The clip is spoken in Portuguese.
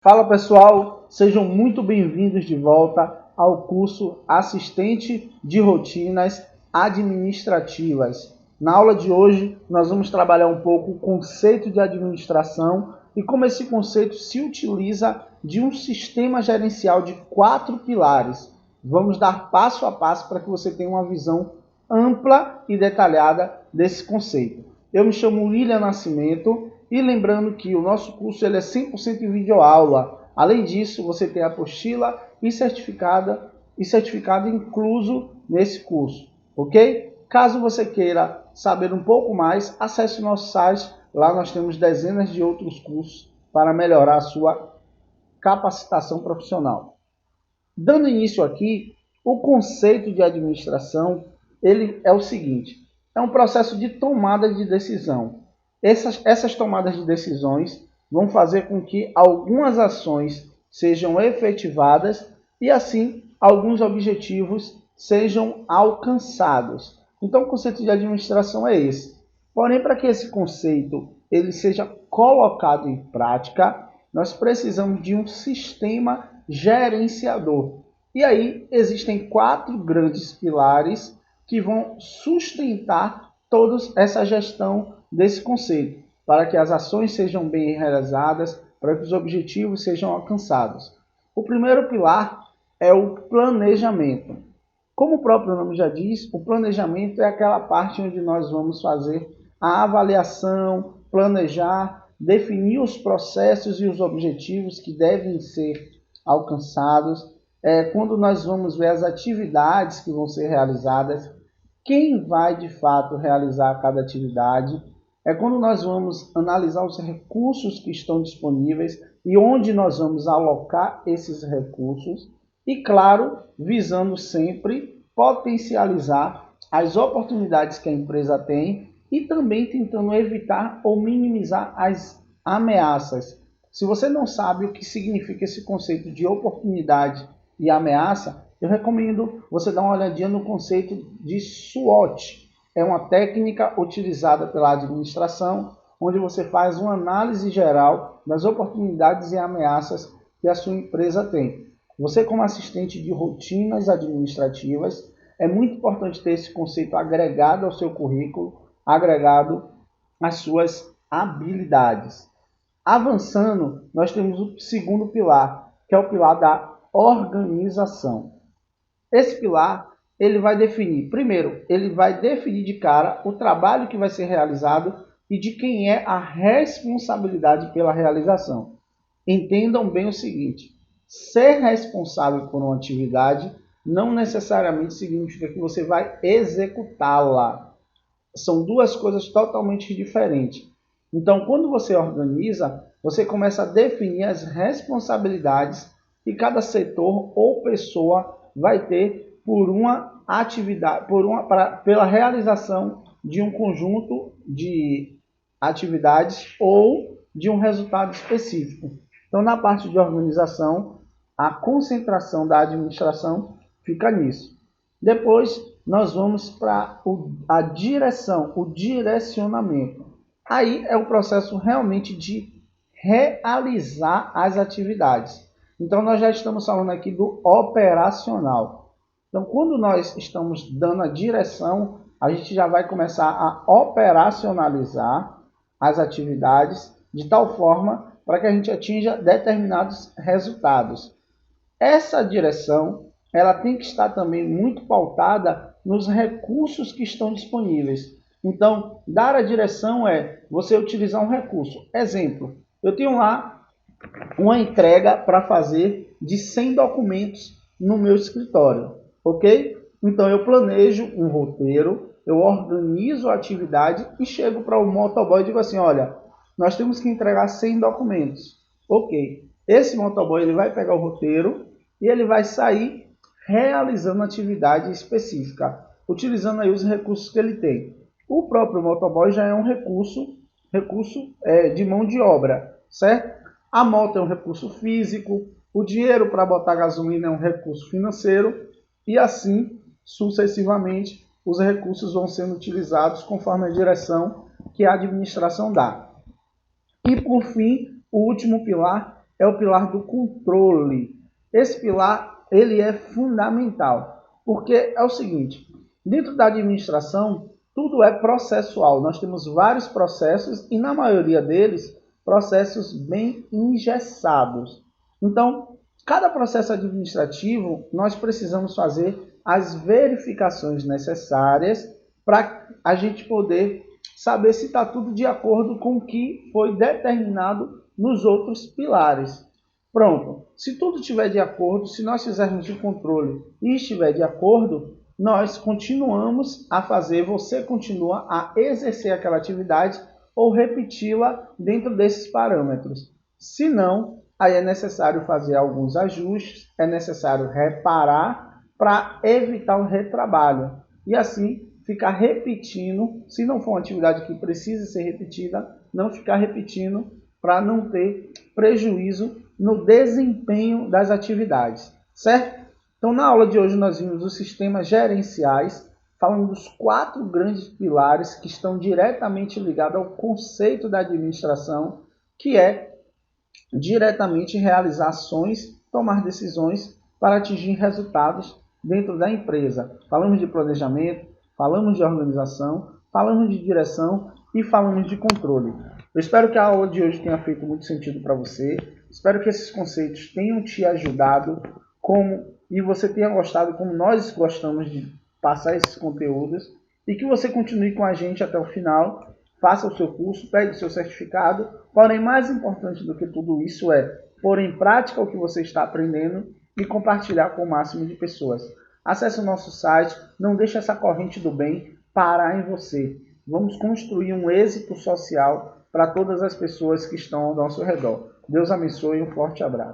Fala pessoal, sejam muito bem-vindos de volta ao curso Assistente de Rotinas Administrativas. Na aula de hoje, nós vamos trabalhar um pouco o conceito de administração e como esse conceito se utiliza de um sistema gerencial de 4 pilares. Vamos dar passo a passo para que você tenha uma visão ampla e detalhada desse conceito. Eu me chamo William Nascimento. E lembrando que o nosso curso ele é 100% em videoaula. Além disso, você tem a apostila e certificado incluso nesse curso, ok? Caso você queira saber um pouco mais, acesse o nosso site. Lá nós temos dezenas de outros cursos para melhorar a sua capacitação profissional. Dando início aqui, o conceito de administração ele é o seguinte: é um processo de tomada de decisão. Essas tomadas de decisões vão fazer com que algumas ações sejam efetivadas e, assim, alguns objetivos sejam alcançados. Então, o conceito de administração é esse. Porém, para que esse conceito ele seja colocado em prática, nós precisamos de um sistema gerenciador. E aí, existem 4 grandes pilares que vão sustentar toda essa gestão desse conceito, para que as ações sejam bem realizadas, para que os objetivos sejam alcançados. O primeiro pilar é o planejamento. Como o próprio nome já diz, o planejamento é aquela parte onde nós vamos fazer a avaliação, planejar, definir os processos e os objetivos que devem ser alcançados. Quando nós vamos ver as atividades que vão ser realizadas, quem vai de fato realizar cada atividade. É quando nós vamos analisar os recursos que estão disponíveis e onde nós vamos alocar esses recursos e, claro, visando sempre potencializar as oportunidades que a empresa tem e também tentando evitar ou minimizar as ameaças. Se você não sabe o que significa esse conceito de oportunidade e ameaça, eu recomendo você dar uma olhadinha no conceito de SWOT. É uma técnica utilizada pela administração, onde você faz uma análise geral das oportunidades e ameaças que a sua empresa tem. Você, como assistente de rotinas administrativas, é muito importante ter esse conceito agregado ao seu currículo, agregado às suas habilidades. Avançando, nós temos o segundo pilar, que é o pilar da organização. Esse pilar ele vai definir, primeiro, ele vai definir de cara o trabalho que vai ser realizado e de quem é a responsabilidade pela realização. Entendam bem o seguinte: ser responsável por uma atividade não necessariamente significa que você vai executá-la. São duas coisas totalmente diferentes. Então, quando você organiza, você começa a definir as responsabilidades que cada setor ou pessoa vai ter por uma atividade, pela realização de um conjunto de atividades ou de um resultado específico. Então, na parte de organização, a concentração da administração fica nisso. Depois, nós vamos para a direção, o direcionamento. Aí é o processo realmente de realizar as atividades. Então, nós já estamos falando aqui do operacional. Então, quando nós estamos dando a direção, a gente já vai começar a operacionalizar as atividades de tal forma para que a gente atinja determinados resultados. Essa direção, ela tem que estar também muito pautada nos recursos que estão disponíveis. Então, dar a direção é você utilizar um recurso. Exemplo, eu tenho lá uma entrega para fazer de 100 documentos no meu escritório. Ok? Então eu planejo um roteiro, eu organizo a atividade e chego para o motoboy e digo assim: olha, nós temos que entregar 100 documentos. Ok. Esse motoboy ele vai pegar o roteiro e ele vai sair realizando atividade específica, utilizando aí os recursos que ele tem. O próprio motoboy já é um recurso de mão de obra, certo? A moto é um recurso físico, o dinheiro para botar gasolina é um recurso financeiro, e assim, sucessivamente, os recursos vão sendo utilizados conforme a direção que a administração dá. E, por fim, o último pilar é o pilar do controle. Esse pilar ele é fundamental, porque é o seguinte, dentro da administração, tudo é processual. Nós temos vários processos e, na maioria deles, processos bem engessados. Então, cada processo administrativo, nós precisamos fazer as verificações necessárias para a gente poder saber se está tudo de acordo com o que foi determinado nos outros pilares. Pronto, se tudo estiver de acordo, se nós fizermos o controle e estiver de acordo, nós continuamos a fazer, você continua a exercer aquela atividade ou repeti-la dentro desses parâmetros. Se não, aí é necessário fazer alguns ajustes, é necessário reparar para evitar o retrabalho. E assim, ficar repetindo, se não for uma atividade que precisa ser repetida, não ficar repetindo para não ter prejuízo no desempenho das atividades, certo? Então, na aula de hoje, nós vimos os sistemas gerenciais, falando dos 4 grandes pilares que estão diretamente ligados ao conceito da administração, que é diretamente realizar ações, tomar decisões para atingir resultados dentro da empresa. Falamos de planejamento, falamos de organização, falamos de direção e falamos de controle. Eu espero que a aula de hoje tenha feito muito sentido para você. Espero que esses conceitos tenham te ajudado e você tenha gostado como nós gostamos de passar esses conteúdos e que você continue com a gente até o final, faça o seu curso, pegue o seu certificado. Porém, mais importante do que tudo isso é pôr em prática o que você está aprendendo e compartilhar com o máximo de pessoas. Acesse o nosso site, não deixe essa corrente do bem parar em você. Vamos construir um êxito social para todas as pessoas que estão ao nosso redor. Deus abençoe e um forte abraço.